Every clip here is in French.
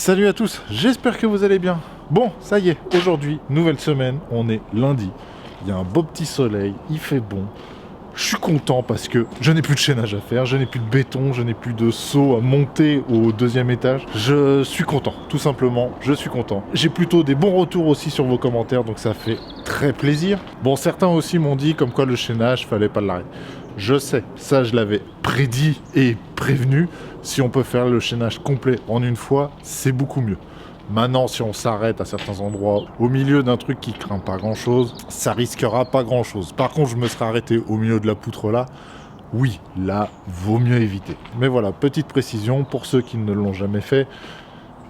Salut à tous, j'espère que vous allez bien. Bon, ça y est, aujourd'hui, nouvelle semaine, on est lundi. Il y a un beau petit soleil, il fait bon. Je suis content parce que je n'ai plus de chaînage à faire, je n'ai plus de béton, je n'ai plus de seau à monter au deuxième étage. Je suis content, tout simplement, je suis content. J'ai plutôt des bons retours aussi sur vos commentaires, donc ça fait très plaisir. Bon, certains aussi m'ont dit comme quoi le chaînage, fallait pas l'arrêter. Je sais, ça je l'avais prédit et prévenu. Si on peut faire le chaînage complet en une fois, c'est beaucoup mieux. Maintenant, si on s'arrête à certains endroits, au milieu d'un truc qui craint pas grand-chose, ça risquera pas grand-chose. Par contre, je me serais arrêté au milieu de la poutre là. Oui, là, vaut mieux éviter. Mais voilà, petite précision, pour ceux qui ne l'ont jamais fait,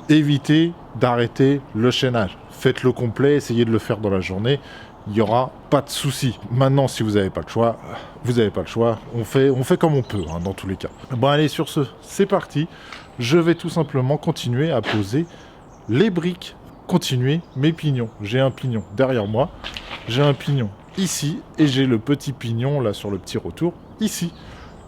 évitez d'arrêter le chaînage. Faites-le complet, essayez de le faire dans la journée. Il n'y aura pas de souci. Maintenant, si vous n'avez pas le choix, vous n'avez pas le choix. On fait comme on peut, hein, dans tous les cas. Bon, allez, sur ce, c'est parti. Je vais tout simplement continuer à poser les briques, continuer mes pignons. J'ai un pignon derrière moi, j'ai un pignon ici, et j'ai le petit pignon, là, sur le petit retour, ici.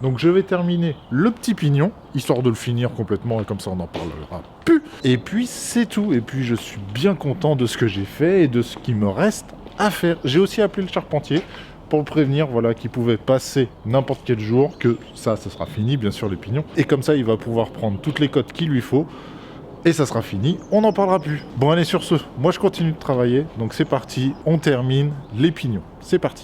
Donc je vais terminer le petit pignon, histoire de le finir complètement, et comme ça on n'en parlera plus. Et puis c'est tout, et puis je suis bien content de ce que j'ai fait, et de ce qui me reste à faire. J'ai aussi appelé le charpentier, pour le prévenir, voilà, qu'il pouvait passer n'importe quel jour, que ça sera fini, bien sûr, les pignons. Et comme ça, il va pouvoir prendre toutes les cotes qu'il lui faut, et ça sera fini, on n'en parlera plus. Bon, allez, sur ce, moi je continue de travailler, donc c'est parti, on termine les pignons. C'est parti.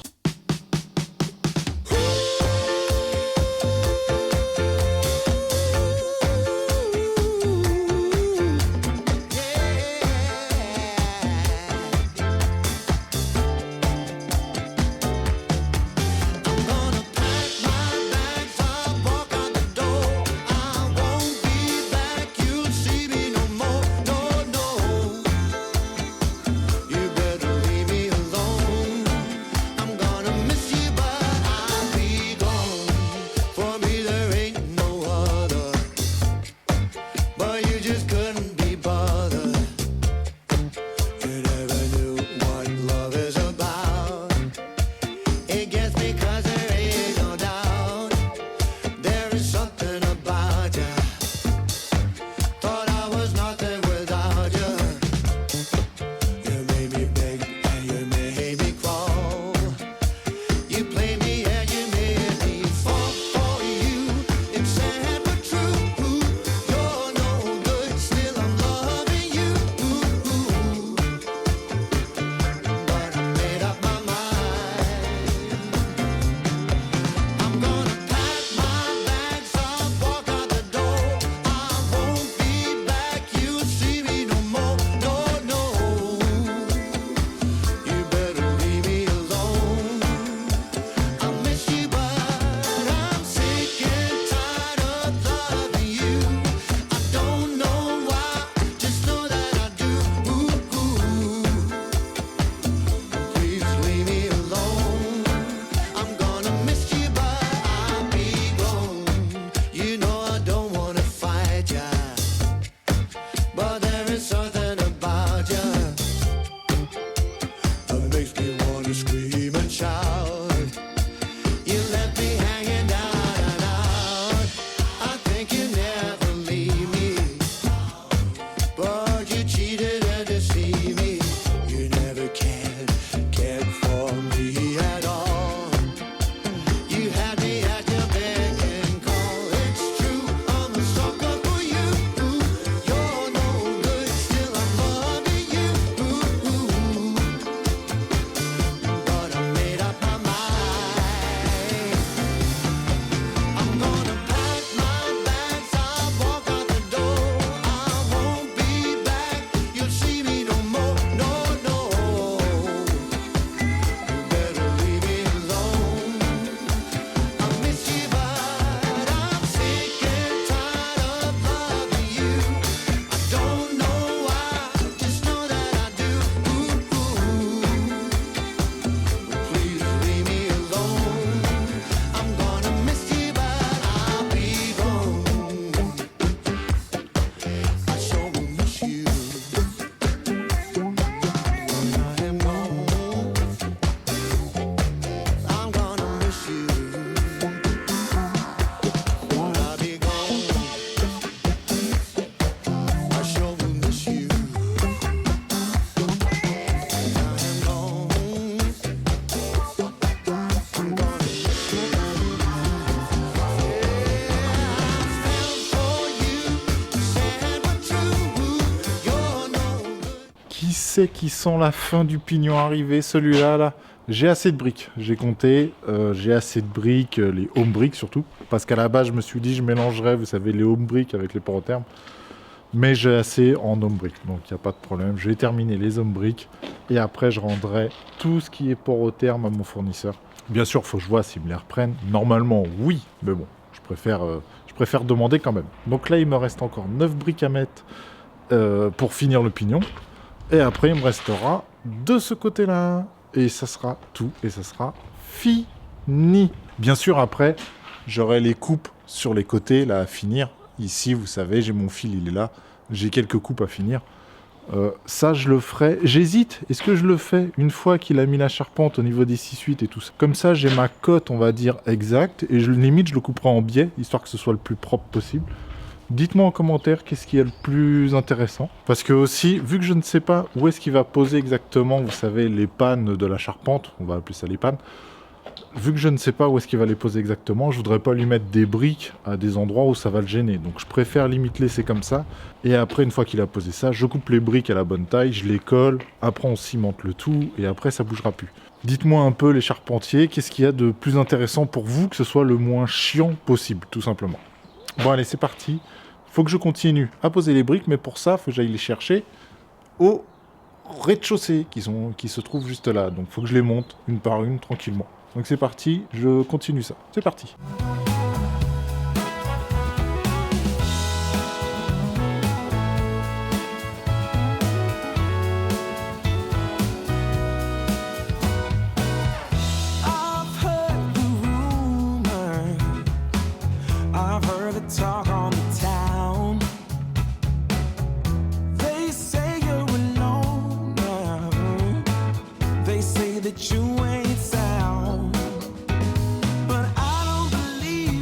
c'est qui sent la fin du pignon arriver, celui-là, là. J'ai assez de briques, j'ai compté, j'ai assez de briques, les home bricks surtout, parce qu'à la base, je me suis dit, je mélangerais, vous savez, les home bricks avec les porothermes, mais j'ai assez en home bricks, donc il n'y a pas de problème. Je vais terminer les home bricks, et après, je rendrai tout ce qui est porotherme à mon fournisseur. Bien sûr, il faut que je vois s'ils me les reprennent. Normalement, oui, mais bon, je préfère demander quand même. Donc là, il me reste encore 9 briques à mettre pour finir le pignon. Et après, il me restera de ce côté-là. Et ça sera tout. Et ça sera fini. Bien sûr, après, j'aurai les coupes sur les côtés là à finir. Ici, vous savez, j'ai mon fil, il est là. J'ai quelques coupes à finir. Ça, je le ferai. J'hésite. Est-ce que je le fais une fois qu'il a mis la charpente au niveau des 6-8 et tout ça? Comme ça, j'ai ma cote, on va dire, exacte. Et limite, je le couperai en biais, histoire que ce soit le plus propre possible. Dites-moi en commentaire qu'est-ce qui est le plus intéressant. Parce que aussi, vu que je ne sais pas où est-ce qu'il va poser exactement, vous savez, les pannes de la charpente, on va appeler ça les pannes, vu que je ne sais pas où est-ce qu'il va les poser exactement, je voudrais pas lui mettre des briques à des endroits où ça va le gêner. Donc je préfère limite laisser comme ça. Et après, une fois qu'il a posé ça, je coupe les briques à la bonne taille, je les colle, après on cimente le tout, et après ça bougera plus. Dites-moi un peu les charpentiers, qu'est-ce qu'il y a de plus intéressant pour vous, que ce soit le moins chiant possible, tout simplement. Bon allez, c'est parti. Faut que je continue à poser les briques, mais pour ça, faut que j'aille les chercher au rez-de-chaussée qui se trouvent juste là. Donc faut que je les monte une par une tranquillement. Donc c'est parti, je continue ça. C'est parti. I've heard the talk on the town. They say you're alone now. They say that you ain't sound. But I don't believe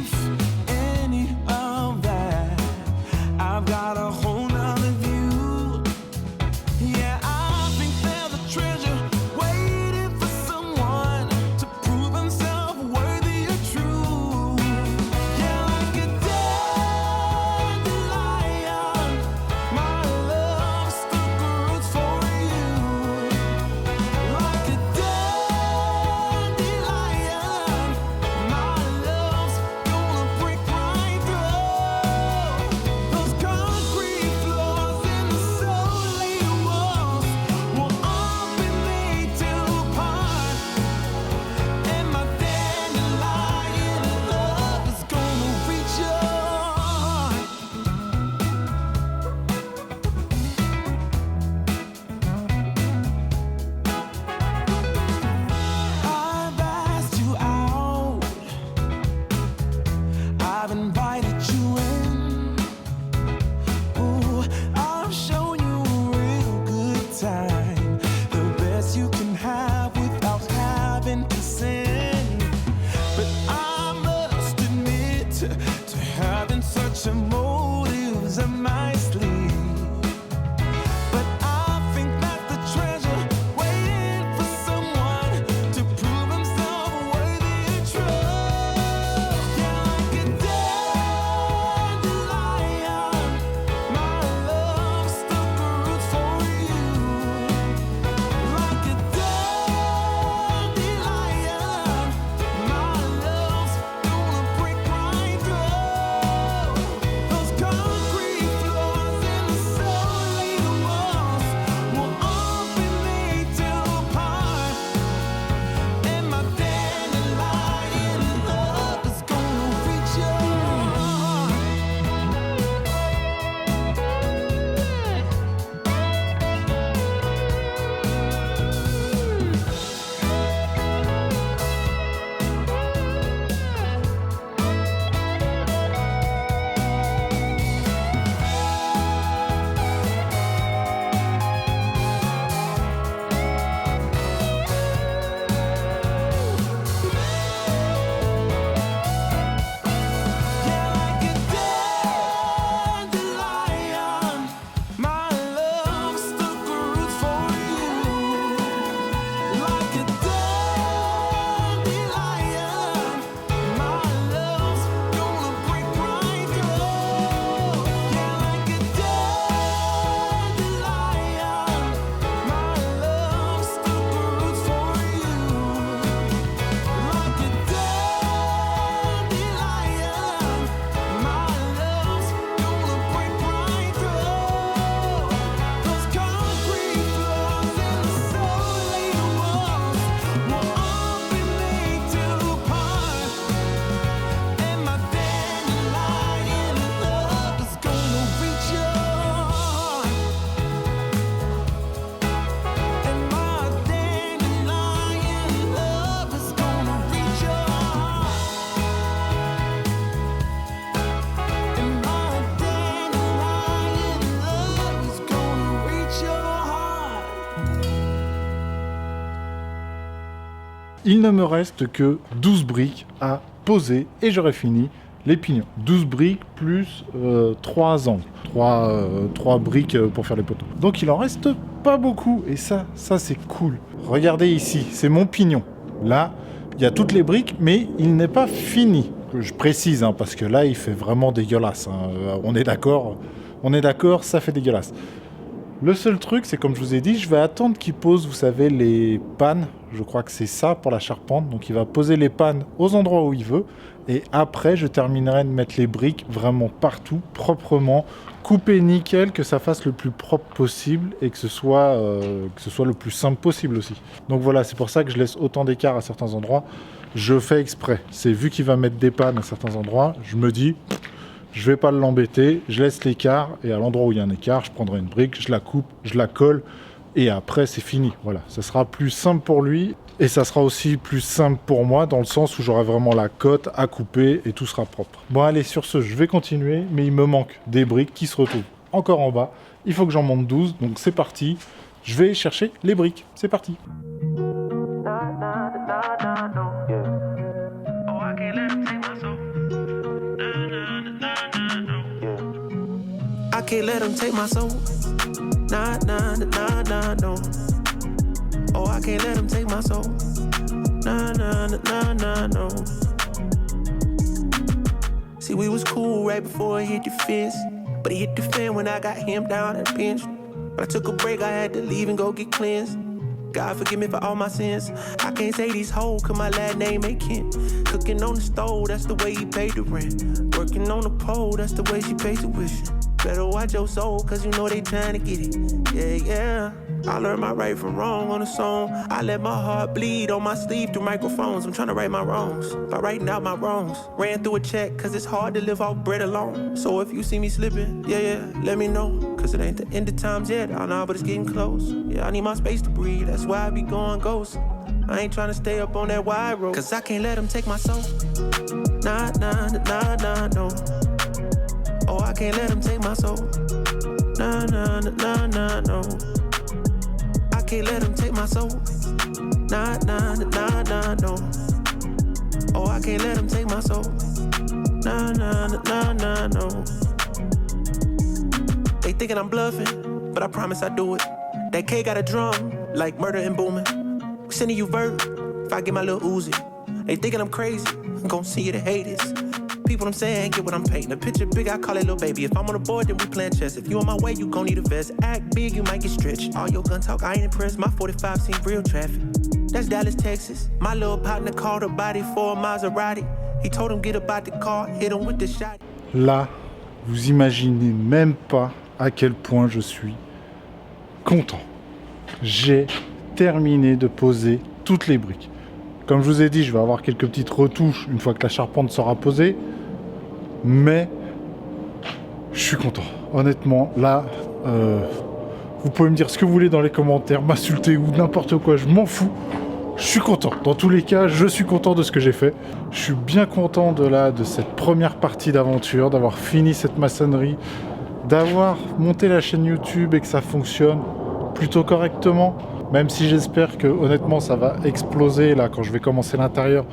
Il ne me reste que 12 briques à poser et j'aurai fini les pignons. 12 briques plus 3 angles. 3 briques pour faire les poteaux. Donc il en reste pas beaucoup. Et ça c'est cool. Regardez ici, c'est mon pignon. Là, il y a toutes les briques, mais il n'est pas fini. Je précise, hein, parce que là, il fait vraiment dégueulasse. Hein. On est d'accord, ça fait dégueulasse. Le seul truc, c'est comme je vous ai dit, je vais attendre qu'il pose, vous savez, les pannes. Je crois que c'est ça pour la charpente. Donc il va poser les pannes aux endroits où il veut. Et après, je terminerai de mettre les briques vraiment partout, proprement, coupé nickel, que ça fasse le plus propre possible et que ce soit le plus simple possible aussi. Donc voilà, c'est pour ça que je laisse autant d'écart à certains endroits. Je fais exprès. C'est vu qu'il va mettre des pannes à certains endroits, je me dis... Je vais pas l'embêter, je laisse l'écart et à l'endroit où il y a un écart, je prendrai une brique, je la coupe, je la colle et après c'est fini. Voilà, ça sera plus simple pour lui et ça sera aussi plus simple pour moi dans le sens où j'aurai vraiment la cote à couper et tout sera propre. Bon allez, sur ce, je vais continuer, mais il me manque des briques qui se retrouvent encore en bas. Il faut que j'en monte 12, donc c'est parti. Je vais chercher les briques, c'est parti. I can't let them take my soul. Nah, nah, nah, nah, no. Oh, I can't let them take my soul. Nah, nah, nah, nah, no. See, we was cool right before it hit the fence. But it hit the fan when I got him down and pinched. But I took a break, I had to leave and go get cleansed. God forgive me for all my sins. I can't say these hoes, cause my last name ain't Kent. Cooking on the stove, that's the way he paid the rent. Working on the pole, that's the way she paid tuition. Better watch your soul, cause you know they trying to get it. Yeah, yeah. I learned my right from wrong on a song. I let my heart bleed on my sleeve through microphones. I'm trying to right my wrongs by writing out my wrongs. Ran through a check, cause it's hard to live off bread alone. So if you see me slipping, yeah, let me know. Cause it ain't the end of times yet, I know, but it's getting close. Yeah, I need my space to breathe, that's why I be going ghost. I ain't trying to stay up on that wide road, cause I can't let them take my soul. Nah, nah, nah, nah, no. Oh, I can't let them take my soul. Nah, nah, nah, nah, no. I can't let them take my soul. Nah, nah, nah, nah, no. Oh, I can't let them take my soul. Nah, nah, nah, nah, no. They thinking I'm bluffing, but I promise I do it. That K got a drum, like murder and booming. We sending you vert, if I get my little Uzi. They thinking I'm crazy, I'm gon' see you to hate this. People I'm saying, get what I'm painting. A picture big, I call it little baby. If I'm on the board, then we playing chess. If you on my way, you gon' need a vest. Act big, you might get stretched. All your gun talk, I ain't impressed. My 45 seen real traffic. That's Dallas, Texas. My little partner called a body for a Maserati. He told him get about the car, hit him with the shot. Là, vous imaginez même pas à quel point je suis content. J'ai terminé de poser toutes les briques. Comme je vous ai dit, je vais avoir quelques petites retouches une fois que la charpente sera posée. Mais je suis content. Honnêtement, là, vous pouvez me dire ce que vous voulez dans les commentaires, m'insulter ou n'importe quoi, je m'en fous. Je suis content. Dans tous les cas, je suis content de ce que j'ai fait. Je suis bien content de cette première partie d'aventure, d'avoir fini cette maçonnerie, d'avoir monté la chaîne YouTube et que ça fonctionne plutôt correctement. Même si j'espère que honnêtement ça va exploser là quand je vais commencer l'intérieur,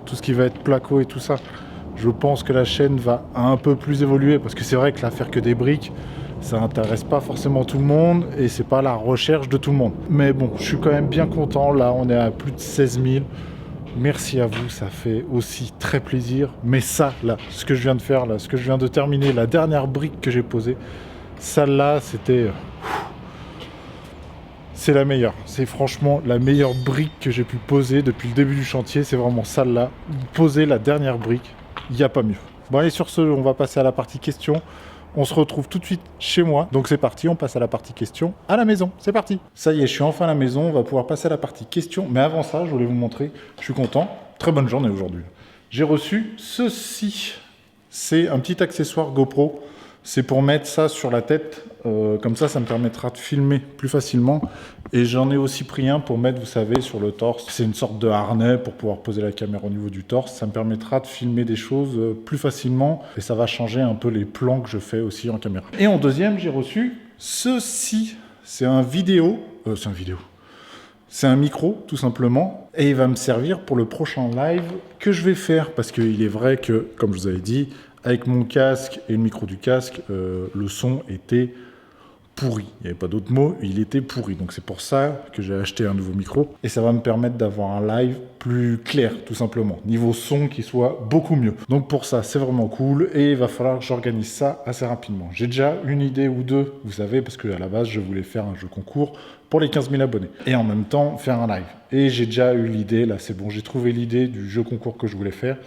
tout ce qui va être placo et tout ça. Je pense que la chaîne va un peu plus évoluer parce que c'est vrai que là faire que des briques, ça n'intéresse pas forcément tout le monde et c'est pas la recherche de tout le monde. Mais bon, je suis quand même bien content. Là, on est à plus de 16 000. Merci à vous, ça fait aussi très plaisir. Mais ça, là, ce que je viens de faire, là, ce que je viens de terminer, la dernière brique que j'ai posée, celle-là, c'était... C'est la meilleure. C'est franchement la meilleure brique que j'ai pu poser depuis le début du chantier. C'est vraiment celle-là. Poser la dernière brique, il n'y a pas mieux. Bon, allez, sur ce, on va passer à la partie questions. On se retrouve tout de suite chez moi. Donc c'est parti, on passe à la partie questions à la maison. C'est parti. Ça y est, je suis enfin à la maison. On va pouvoir passer à la partie questions. Mais avant ça, je voulais vous montrer. Je suis content. Très bonne journée aujourd'hui. J'ai reçu ceci. C'est un petit accessoire GoPro. C'est pour mettre ça sur la tête. Comme ça, ça me permettra de filmer plus facilement. Et j'en ai aussi pris un pour mettre, vous savez, sur le torse. C'est une sorte de harnais pour pouvoir poser la caméra au niveau du torse. Ça me permettra de filmer des choses plus facilement. Et ça va changer un peu les plans que je fais aussi en caméra. Et en deuxième, j'ai reçu ceci. C'est un vidéo. C'est un micro, tout simplement, et il va me servir pour le prochain live que je vais faire, parce qu'il est vrai que, comme je vous avais dit, avec mon casque et le micro du casque, le son était pourri. Il n'y avait pas d'autre mot, il était pourri. Donc c'est pour ça que j'ai acheté un nouveau micro, et ça va me permettre d'avoir un live plus clair, tout simplement. Niveau son qui soit beaucoup mieux. Donc pour ça, c'est vraiment cool, et il va falloir que j'organise ça assez rapidement. J'ai déjà une idée ou deux, vous savez, parce qu'à la base, je voulais faire un jeu concours pour les 15 000 abonnés. Et en même temps, faire un live. Et j'ai déjà eu l'idée, là c'est bon, j'ai trouvé l'idée du jeu concours que je voulais faire.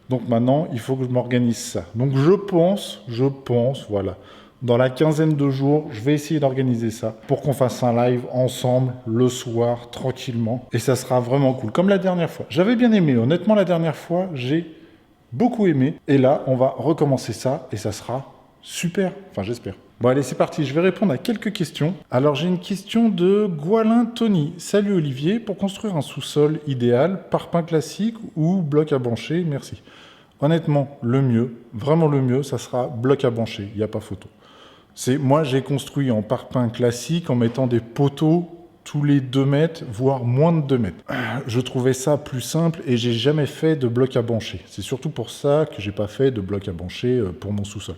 Donc maintenant, il faut que je m'organise ça. Donc je pense, voilà, dans la quinzaine de jours, je vais essayer d'organiser ça pour qu'on fasse un live ensemble le soir, tranquillement. Et ça sera vraiment cool, comme la dernière fois. J'avais bien aimé, honnêtement, la dernière fois, j'ai beaucoup aimé. Et là, on va recommencer ça et ça sera super. Enfin, j'espère. Bon, allez, c'est parti. Je vais répondre à quelques questions. Alors, j'ai une question de Goualin Tony. Salut Olivier, pour construire un sous-sol idéal, parpaing classique ou bloc à bancher? Merci. Honnêtement, le mieux, vraiment le mieux, ça sera bloc à bancher. Il n'y a pas photo. Moi, j'ai construit en parpaing classique en mettant des poteaux tous les 2 mètres, voire moins de 2 mètres. Je trouvais ça plus simple et j'ai jamais fait de bloc à bancher. C'est surtout pour ça que j'ai pas fait de bloc à bancher pour mon sous-sol.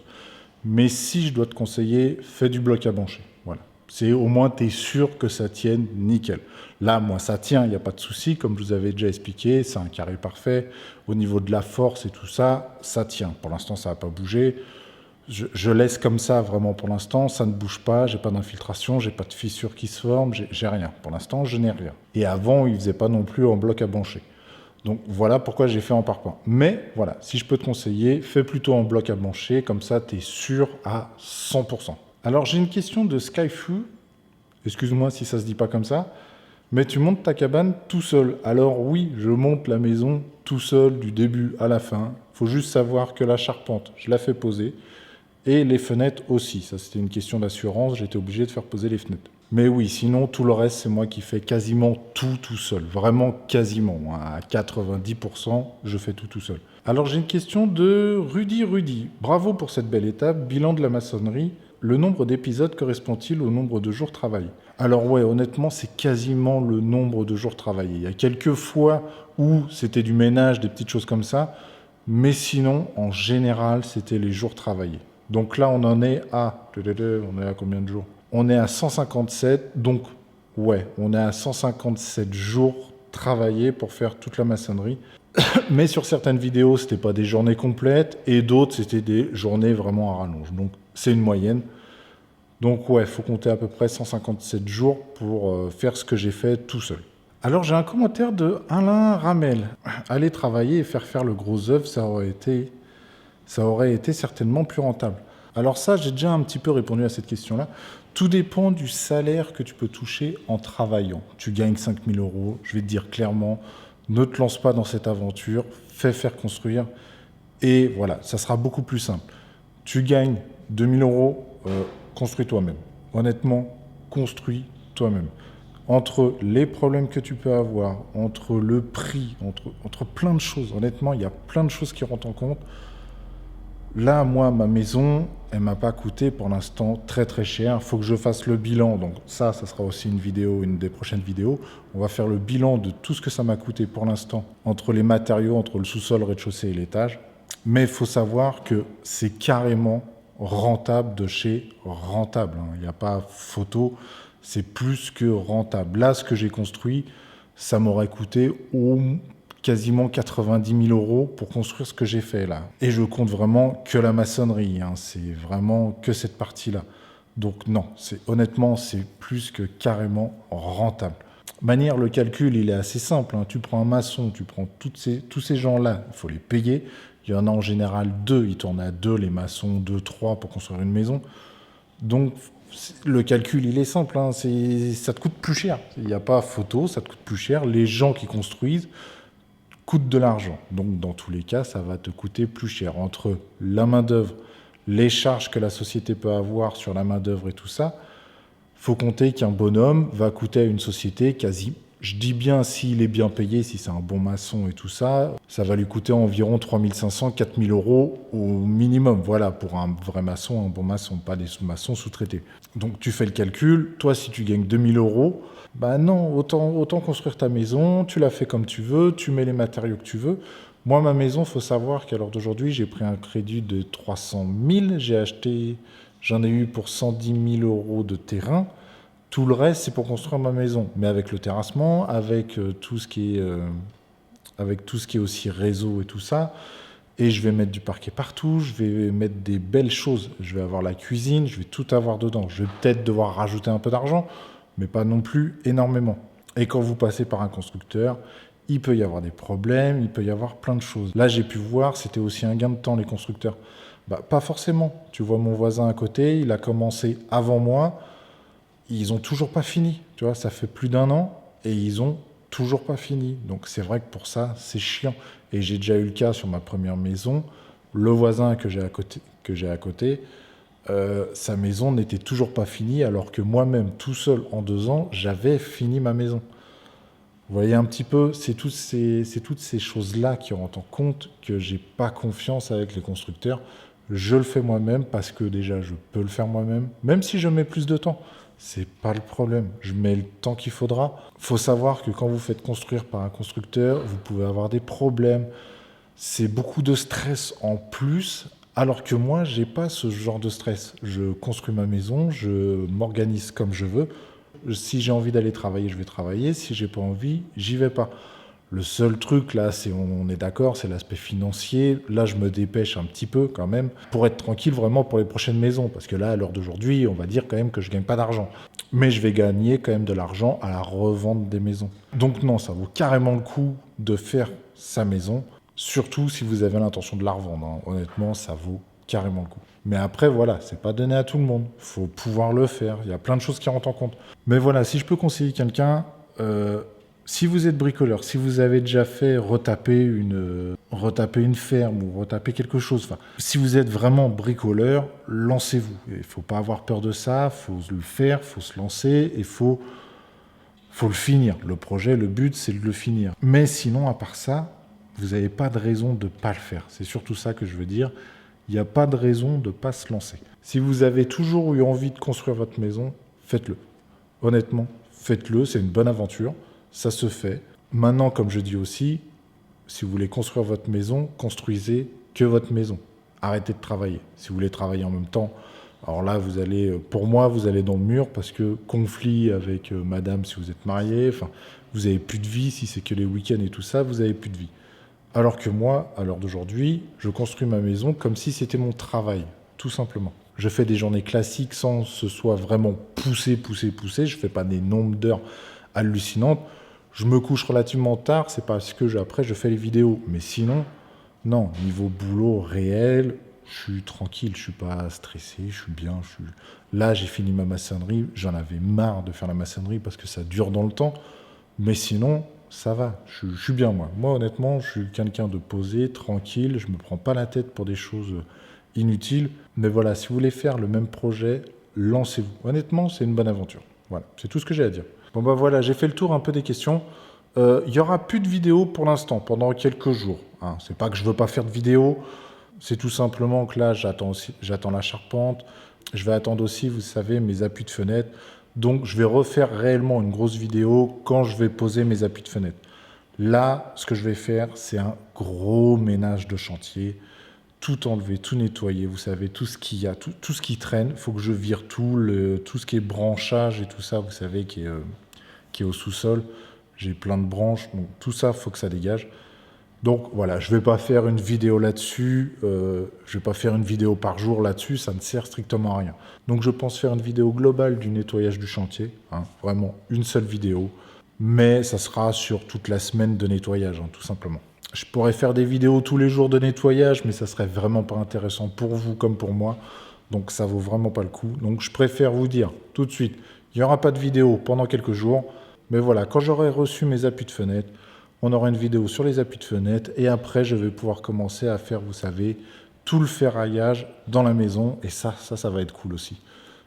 Mais si je dois te conseiller, fais du bloc à bancher. Voilà. C'est au moins, tu es sûr que ça tienne nickel. Là, moi, ça tient, il n'y a pas de souci. Comme je vous avais déjà expliqué, c'est un carré parfait. Au niveau de la force et tout ça, ça tient. Pour l'instant, ça n'a pas bougé. Je laisse comme ça, vraiment, pour l'instant. Ça ne bouge pas, j'ai pas d'infiltration, j'ai pas de fissure qui se forme, j'ai rien. Pour l'instant, je n'ai rien. Et avant, il ne faisait pas non plus en bloc à bancher. Donc voilà pourquoi j'ai fait en parpaing. Mais voilà, si je peux te conseiller, fais plutôt en bloc à bancher, comme ça tu es sûr à 100%. Alors j'ai une question de Skyfu, excuse-moi si ça se dit pas comme ça, mais tu montes ta cabane tout seul. Alors oui, je monte la maison tout seul du début à la fin. Il faut juste savoir que la charpente, je la fais poser, et les fenêtres aussi. Ça c'était une question d'assurance, j'étais obligé de faire poser les fenêtres. Mais oui, sinon, tout le reste, c'est moi qui fais quasiment tout seul. Vraiment quasiment. À 90%, je fais tout seul. Alors, j'ai une question de Rudy. Bravo pour cette belle étape. Bilan de la maçonnerie. Le nombre d'épisodes correspond-il au nombre de jours travaillés? Alors ouais, honnêtement, c'est quasiment le nombre de jours travaillés. Il y a quelques fois où c'était du ménage, des petites choses comme ça. Mais sinon, en général, c'était les jours travaillés. Donc là, on en est à... On est à combien de jours? On est à 157, donc ouais, on est à 157 jours travaillés pour faire toute la maçonnerie. Mais sur certaines vidéos, c'était pas des journées complètes et d'autres, c'était des journées vraiment à rallonge. Donc c'est une moyenne. Donc ouais, il faut compter à peu près 157 jours pour faire ce que j'ai fait tout seul. Alors j'ai un commentaire de Alain Ramel. Aller travailler et faire le gros œuvre, ça aurait été certainement plus rentable. Alors ça, j'ai déjà un petit peu répondu à cette question-là. Tout dépend du salaire que tu peux toucher en travaillant. Tu gagnes 5 000 €, je vais te dire clairement, ne te lance pas dans cette aventure, fais faire construire, et voilà, ça sera beaucoup plus simple. Tu gagnes 2 000 €, construis toi-même. Honnêtement, construis toi-même. Entre les problèmes que tu peux avoir, entre le prix, entre plein de choses, honnêtement, il y a plein de choses qui rentrent en compte. Là, moi, ma maison, elle m'a pas coûté pour l'instant très très cher. Il faut que je fasse le bilan. Donc ça sera aussi une des prochaines vidéos. On va faire le bilan de tout ce que ça m'a coûté pour l'instant, entre les matériaux, entre le sous-sol, le rez-de-chaussée et l'étage. Mais il faut savoir que c'est carrément rentable de chez rentable. Il n'y a pas photo, c'est plus que rentable. Là, ce que j'ai construit, ça m'aurait coûté quasiment 90 000 € pour construire ce que j'ai fait là. Et je compte vraiment que la maçonnerie, c'est vraiment que cette partie-là. Donc non, honnêtement, c'est plus que carrément rentable. Manière, le calcul, il est assez simple. Tu prends un maçon, tu prends tous ces gens-là, il faut les payer. Il y en a en général 2, ils tournent à 2, les maçons, 2, 3 pour construire une maison. Donc le calcul, il est simple, ça te coûte plus cher. Il n'y a pas photo, ça te coûte plus cher. Les gens qui construisent coûte de l'argent. Donc, dans tous les cas, ça va te coûter plus cher. Entre la main-d'œuvre, les charges que la société peut avoir sur la main-d'œuvre et tout ça, il faut compter qu'un bonhomme va coûter à une société Je dis bien s'il est bien payé, si c'est un bon maçon et tout ça, ça va lui coûter environ 3 500, 4 000 euros au minimum. Voilà, pour un vrai maçon, un bon maçon, pas des maçons sous-traités. Donc tu fais le calcul, toi si tu gagnes 2 000 euros, bah non, autant construire ta maison, tu la fais comme tu veux, tu mets les matériaux que tu veux. Moi, ma maison, il faut savoir qu'à l'heure d'aujourd'hui, j'ai pris un crédit de 300 000, j'en ai eu pour 110 000 euros de terrain. Tout le reste, c'est pour construire ma maison. Mais avec le terrassement, avec tout ce qui est aussi réseau et tout ça. Et je vais mettre du parquet partout, je vais mettre des belles choses. Je vais avoir la cuisine, je vais tout avoir dedans. Je vais peut-être devoir rajouter un peu d'argent, mais pas non plus énormément. Et quand vous passez par un constructeur, il peut y avoir des problèmes, il peut y avoir plein de choses. Là, j'ai pu voir, c'était aussi un gain de temps, les constructeurs. Bah, pas forcément. Tu vois mon voisin à côté, il a commencé avant moi. Ils ont toujours pas fini, tu vois, ça fait plus d'1 an et ils ont toujours pas fini. Donc c'est vrai que pour ça, c'est chiant. Et j'ai déjà eu le cas sur ma première maison, le voisin que j'ai à côté, sa maison n'était toujours pas finie alors que moi-même, tout seul, en 2 ans, j'avais fini ma maison. Vous voyez un petit peu, c'est toutes ces choses-là qui rentrent en compte que j'ai pas confiance avec les constructeurs. Je le fais moi-même parce que déjà, je peux le faire moi-même, même si je mets plus de temps. C'est pas le problème. Je mets le temps qu'il faudra. Faut savoir que quand vous faites construire par un constructeur, vous pouvez avoir des problèmes. C'est beaucoup de stress en plus, alors que moi, j'ai pas ce genre de stress. Je construis ma maison, je m'organise comme je veux. Si j'ai envie d'aller travailler, je vais travailler. Si j'ai pas envie, j'y vais pas. Le seul truc là, on est d'accord, c'est l'aspect financier. Là, je me dépêche un petit peu quand même pour être tranquille vraiment pour les prochaines maisons. Parce que là, à l'heure d'aujourd'hui, on va dire quand même que je gagne pas d'argent. Mais je vais gagner quand même de l'argent à la revente des maisons. Donc non, ça vaut carrément le coup de faire sa maison. Surtout si vous avez l'intention de la revendre, hein. Honnêtement, ça vaut carrément le coup. Mais après, voilà, c'est pas donné à tout le monde. Faut pouvoir le faire. Il y a plein de choses qui rentrent en compte. Mais voilà, si je peux conseiller quelqu'un... si vous êtes bricoleur, si vous avez déjà fait retaper une ferme ou retaper quelque chose, enfin, si vous êtes vraiment bricoleur, lancez-vous. Il ne faut pas avoir peur de ça, il faut le faire, il faut se lancer et il faut le finir. Le projet, le but, c'est de le finir. Mais sinon, à part ça, vous n'avez pas de raison de ne pas le faire. C'est surtout ça que je veux dire. Il n'y a pas de raison de ne pas se lancer. Si vous avez toujours eu envie de construire votre maison, faites-le. Honnêtement, faites-le, c'est une bonne aventure. Ça se fait. Maintenant, comme je dis aussi, si vous voulez construire votre maison, construisez que votre maison. Arrêtez de travailler. Si vous voulez travailler en même temps, alors là, pour moi, vous allez dans le mur parce que conflit avec madame si vous êtes marié, enfin, vous n'avez plus de vie, si c'est que les week-ends et tout ça, vous n'avez plus de vie. Alors que moi, à l'heure d'aujourd'hui, je construis ma maison comme si c'était mon travail, tout simplement. Je fais des journées classiques sans que ce soit vraiment poussé. Je ne fais pas des nombres d'heures hallucinantes. Je me couche relativement tard, c'est parce que après je fais les vidéos. Mais sinon, non, niveau boulot réel, je suis tranquille, je suis pas stressé, je suis bien. Là, j'ai fini ma maçonnerie, j'en avais marre de faire la maçonnerie parce que ça dure dans le temps. Mais sinon, ça va, je suis bien moi. Moi, honnêtement, je suis quelqu'un de posé, tranquille, je me prends pas la tête pour des choses inutiles. Mais voilà, si vous voulez faire le même projet, lancez-vous. Honnêtement, c'est une bonne aventure. Voilà, c'est tout ce que j'ai à dire. Bon bah voilà, j'ai fait le tour un peu des questions. Il n'y aura plus de vidéos pour l'instant, pendant quelques jours. Hein. C'est pas que je veux pas faire de vidéos, c'est tout simplement que là, j'attends la charpente. Je vais attendre aussi, vous savez, mes appuis de fenêtre. Donc, je vais refaire réellement une grosse vidéo quand je vais poser mes appuis de fenêtre. Là, ce que je vais faire, c'est un gros ménage de chantier. Tout enlever, tout nettoyer, vous savez, tout ce qu'il y a, tout ce qui traîne. Il faut que je vire tout ce qui est branchage et tout ça, vous savez, qui est au sous-sol. J'ai plein de branches, donc tout ça, il faut que ça dégage. Donc voilà, je ne vais pas faire une vidéo là-dessus, je ne vais pas faire une vidéo par jour là-dessus, ça ne sert strictement à rien. Donc je pense faire une vidéo globale du nettoyage du chantier, hein, vraiment une seule vidéo, mais ça sera sur toute la semaine de nettoyage, hein, tout simplement. Je pourrais faire des vidéos tous les jours de nettoyage, mais ça serait vraiment pas intéressant pour vous comme pour moi. Donc ça vaut vraiment pas le coup. Donc je préfère vous dire tout de suite, il n'y aura pas de vidéo pendant quelques jours. Mais voilà, quand j'aurai reçu mes appuis de fenêtre, on aura une vidéo sur les appuis de fenêtre. Et après, je vais pouvoir commencer à faire, vous savez, tout le ferraillage dans la maison. Et ça va être cool aussi.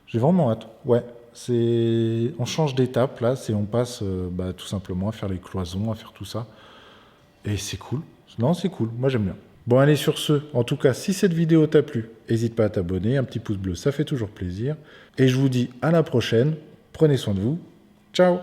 J'ai vraiment hâte. Ouais, on change d'étape là, on passe tout simplement à faire les cloisons, à faire tout ça. Et c'est cool. Non, c'est cool, moi j'aime bien. Bon, allez, sur ce, en tout cas, si cette vidéo t'a plu, n'hésite pas à t'abonner, un petit pouce bleu, ça fait toujours plaisir. Et je vous dis à la prochaine, prenez soin de vous, ciao!